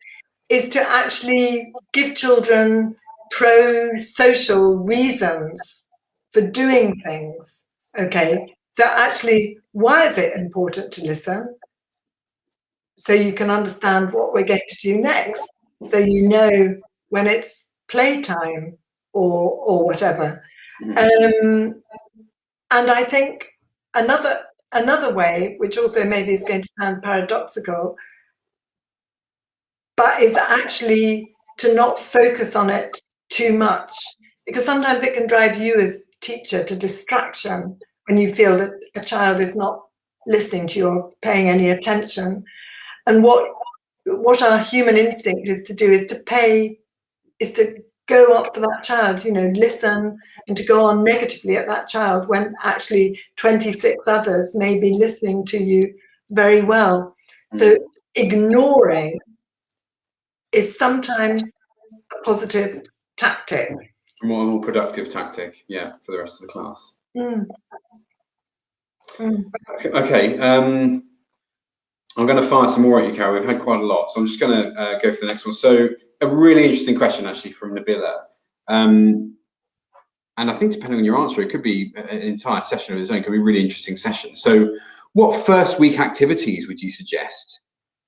is to actually give children pro-social reasons for doing things. Okay, so actually, why is it important to listen? So you can understand what we're going to do next. So you know when it's playtime or whatever. And I think another way, which also maybe is going to sound paradoxical, but is actually to not focus on it too much, because sometimes it can drive you as teacher to distraction when you feel that a child is not listening to you or paying any attention. And what our human instinct is to do is to go up to that child, listen, and to go on negatively at that child when actually 26 others may be listening to you very well. So ignoring is sometimes a positive tactic. A more productive tactic, yeah, for the rest of the class. Okay, I'm going to fire some more at you, Carol. We've had quite a lot, so I'm just going to go for the next one. So a really interesting question, actually, from Nabila. And I think depending on your answer, it could be an entire session of its own. It could be a really interesting session. So what first week activities would you suggest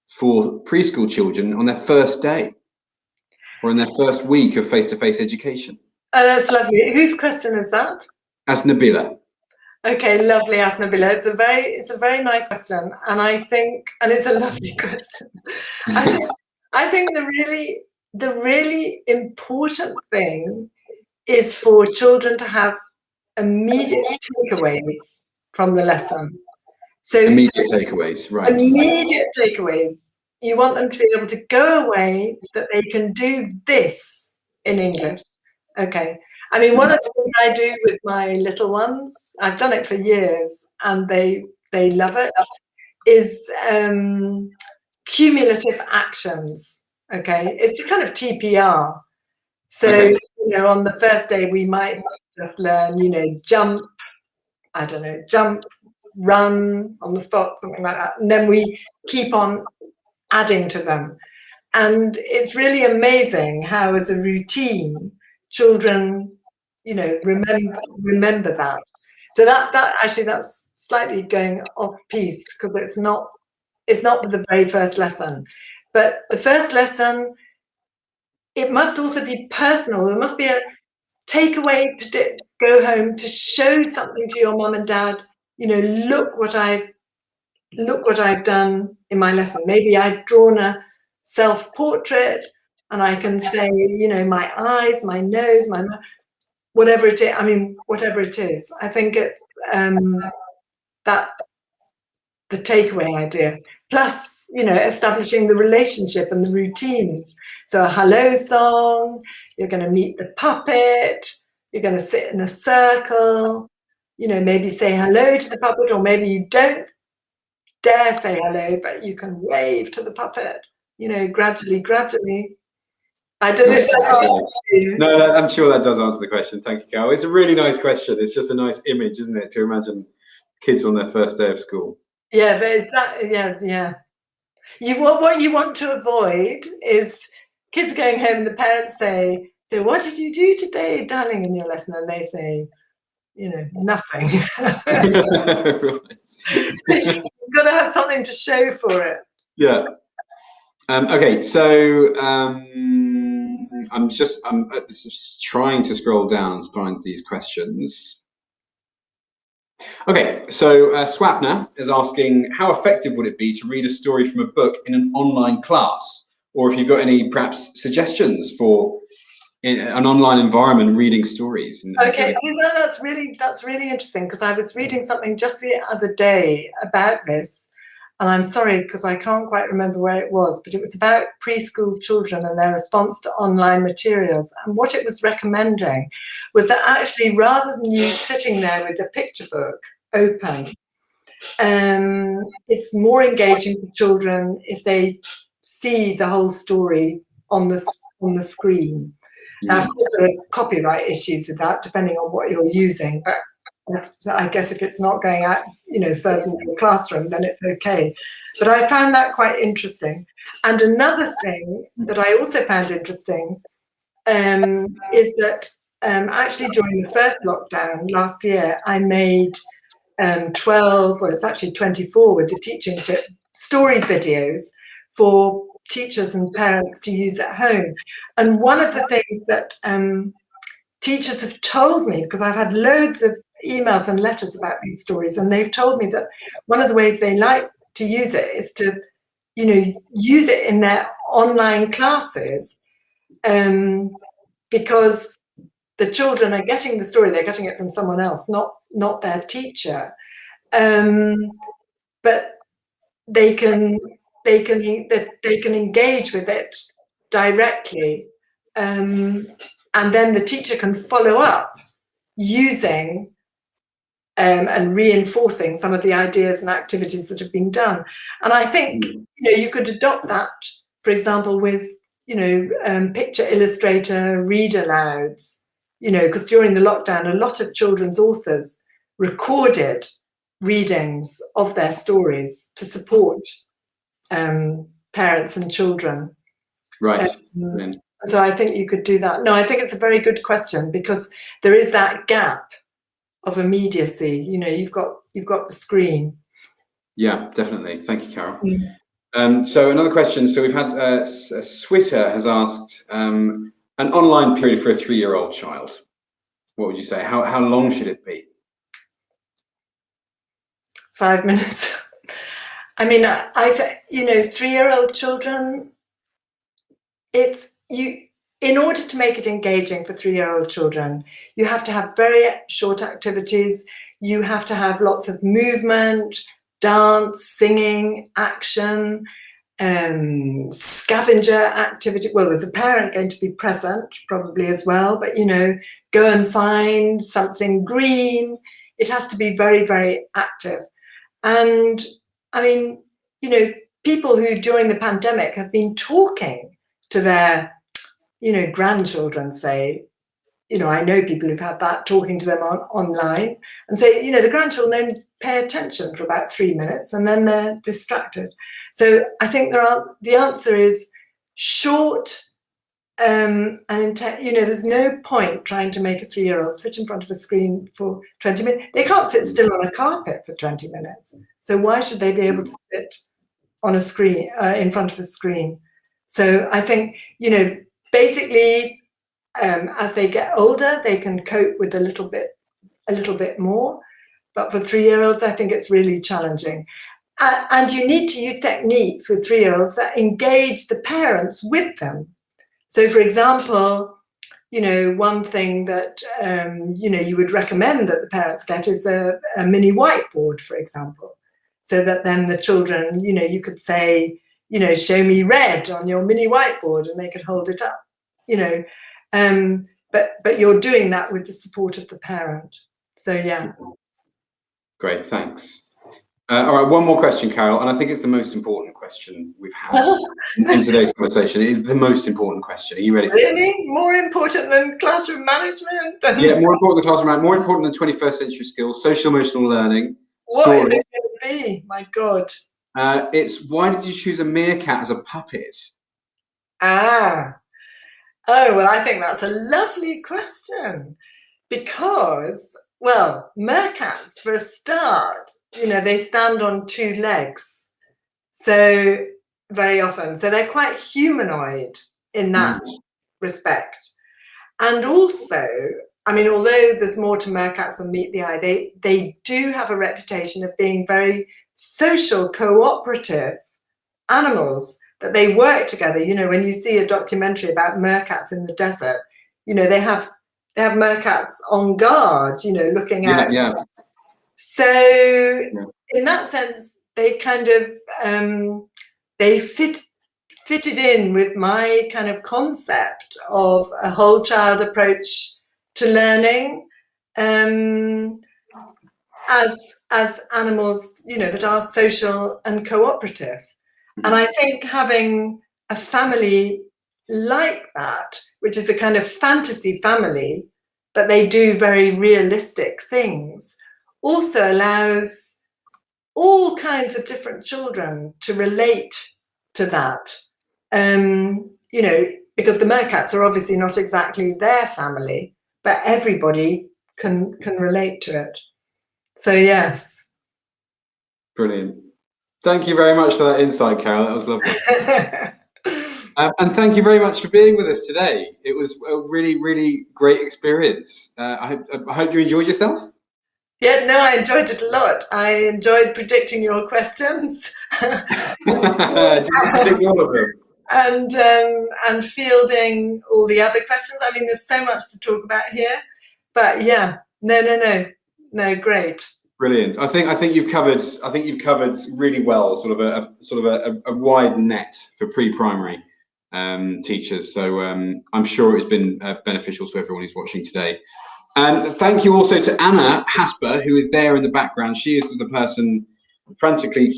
for preschool children on their first day or in their first week of face-to-face education? Oh, that's lovely. Whose question is that? That's Nabila. Okay, lovely, Asnabila. It's a very nice question, and it's a lovely question. I think the really important thing is for children to have immediate takeaways from the lesson. So immediate takeaways, right? Immediate takeaways. You want them to be able to go away that they can do this in English. Okay. I mean, one of the things I do with my little ones, I've done it for years, and they love it, is cumulative actions. Okay, it's a kind of TPR. So, on the first day we might just learn, jump, jump, run on the spot, something like that, and then we keep on adding to them. And it's really amazing how, as a routine, children remember that. So that's slightly going off piece, because it's not with the very first lesson. But the first lesson, it must also be personal. There must be a takeaway to go home to show something to your mum and dad. Look what I've done in my lesson. Maybe I've drawn a self-portrait, and I can say, my eyes, my nose, my mouth, whatever it is. I mean, whatever it is. I think it's that the takeaway idea. Plus, establishing the relationship and the routines. So a hello song, you're going to meet the puppet, you're going to sit in a circle, maybe say hello to the puppet, or maybe you don't dare say hello, but you can wave to the puppet, gradually. I don't know if that No, I'm sure that does answer the question. Thank you, Carol. It's a really nice question. It's just a nice image, isn't it, to imagine kids on their first day of school. Yeah, but it's that, yeah. What you want to avoid is kids going home and the parents say, "So what did you do today, darling, in your lesson?" And they say, nothing. You've got to have something to show for it. Yeah. Okay, so I'm just trying to scroll down to find these questions. Okay, so Swapna is asking, how effective would it be to read a story from a book in an online class? Or if you've got any perhaps suggestions for in an online environment reading stories. Okay, that's really interesting, because I was reading something just the other day about this, and I'm sorry because I can't quite remember where it was, but it was about preschool children and their response to online materials. And what it was recommending was that actually, rather than you sitting there with the picture book open, it's more engaging for children if they see the whole story on the screen. Now, of course, there are copyright issues with that, depending on what you're using, but So I guess if it's not going out, further in the classroom, then it's okay. But I found that quite interesting. And another thing that I also found interesting is that actually during the first lockdown last year, I made 12, well, it's actually 24 with the teaching tip, story videos for teachers and parents to use at home. And one of the things that teachers have told me, because I've had loads of emails and letters about these stories, and they've told me that one of the ways they like to use it is to, use it in their online classes, because the children are getting the story, they're getting it from someone else, not their teacher, but they can engage with it directly, and then the teacher can follow up using and reinforcing some of the ideas and activities that have been done. And I think you could adopt that, for example, with picture illustrator read alouds, because during the lockdown a lot of children's authors recorded readings of their stories to support parents and children. Right. So I think you could do that. No, I think it's a very good question, because there is that gap of immediacy. You've got the screen. Yeah, definitely. Thank you, Carol. So another question. So we've had Switter has asked an online period for a 3-year-old child. What would you say? How long should it be? 5 minutes. I mean, I've 3-year-old children, in order to make it engaging for 3-year-old children, you have to have very short activities. You have to have lots of movement, dance, singing, action, scavenger activity. Well, there's a parent going to be present probably as well, but go and find something green. It has to be very, very active. And I mean, people who during the pandemic have been talking to their, grandchildren, say, I know people who've had that, talking to them online, and say, the grandchildren only pay attention for about 3 minutes and then they're distracted. So I think the answer is short, and there's no point trying to make a 3-year-old sit in front of a screen for 20 minutes. They can't sit still on a carpet for 20 minutes. So why should they be able to sit on a screen, in front of a screen? So I think, basically, as they get older, they can cope with a little bit more. But for 3-year-olds, I think it's really challenging. And you need to use techniques with 3-year-olds that engage the parents with them. So, for example, one thing that, you would recommend that the parents get is a mini whiteboard, for example, so that then the children, you could say, show me red on your mini whiteboard, and they could hold it up, but you're doing that with the support of the parent. So, yeah. Great, thanks. All right, one more question, Carol, and I think it's the most important question we've had in today's conversation. It is the most important question. Are you ready for this? Really? More important than classroom management? Yeah, more important than classroom management, more important than 21st century skills, social emotional learning. What stories. is it going to be? My God. It's why did you choose a meerkat as a puppet? Oh, well, I think that's a lovely question, because, well, meerkats, for a start, they stand on 2 legs, so very often. So they're quite humanoid in that respect. And also, I mean, although there's more to meerkats than meet the eye, they do have a reputation of being very social, cooperative animals, that they work together. When you see a documentary about meerkats in the desert, they have meerkats on guard, looking at. Yeah. So in that sense, they kind of they fitted in with my kind of concept of a whole child approach to learning, as animals, that are social and cooperative. And I think having a family like that, which is a kind of fantasy family, but they do very realistic things, also allows all kinds of different children to relate to that. You know, because the Meerkats are obviously not exactly their family, but everybody can relate to it. So yes. Brilliant. Thank you very much for that insight, Carol. That was lovely. And thank you very much for being with us today. It was a really, really great experience. I hope you enjoyed yourself. Yeah, no, I enjoyed it a lot. I enjoyed predicting your questions. Did you predict all of them? And fielding all the other questions. I mean, there's so much to talk about here, but yeah, no, great. Brilliant. I think you've covered really well, sort of a wide net for pre-primary teachers. So I'm sure it's been beneficial to everyone who's watching today. And thank you also to Anna Hasper, who is there in the background. She is the person frantically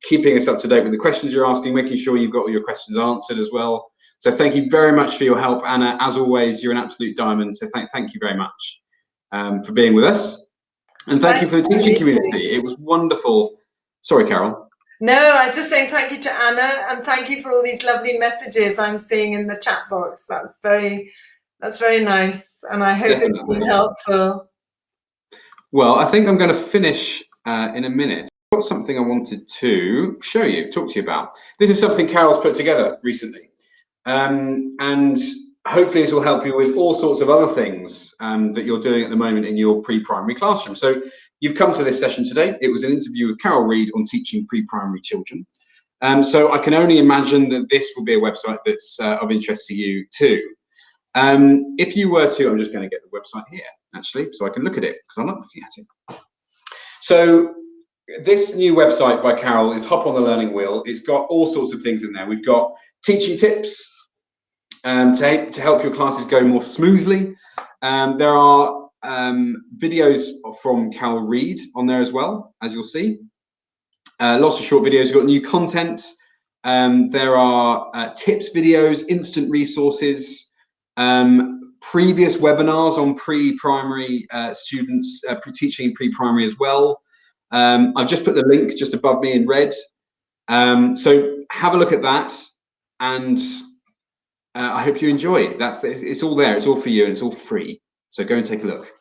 keeping us up to date with the questions you're asking, making sure you've got all your questions answered as well. So thank you very much for your help, Anna. As always, you're an absolute diamond. So thank you very much for being with us. And thank you for the teaching community. It was wonderful. Sorry, Carol. No, I was just saying thank you to Anna, and thank you for all these lovely messages I'm seeing in the chat box. That's very nice, and I hope it's been helpful. Well, I think I'm going to finish in a minute. I've got something I wanted to talk to you about. This is something Carol's put together recently, and hopefully this will help you with all sorts of other things that you're doing at the moment in your pre-primary classroom. So you've come to this session today. It was an interview with Carol Reed on teaching pre-primary children. So I can only imagine that this will be a website that's of interest to you too. If you were to, I'm just going to get the website here actually, so I can look at it because I'm not looking at it. So this new website by Carol is Hop on the Learning Wheel. It's got all sorts of things in there. We've got teaching tips to help your classes go more smoothly. There are videos from Carol Reed on there as well, as you'll see. Lots of short videos. You've got new content. There are tips videos, instant resources, previous webinars on pre-primary students, teaching pre-primary as well. I've just put the link just above me in red. So have a look at that, and I hope you enjoy it. It's all there. It's all for you, and it's all free. So go and take a look.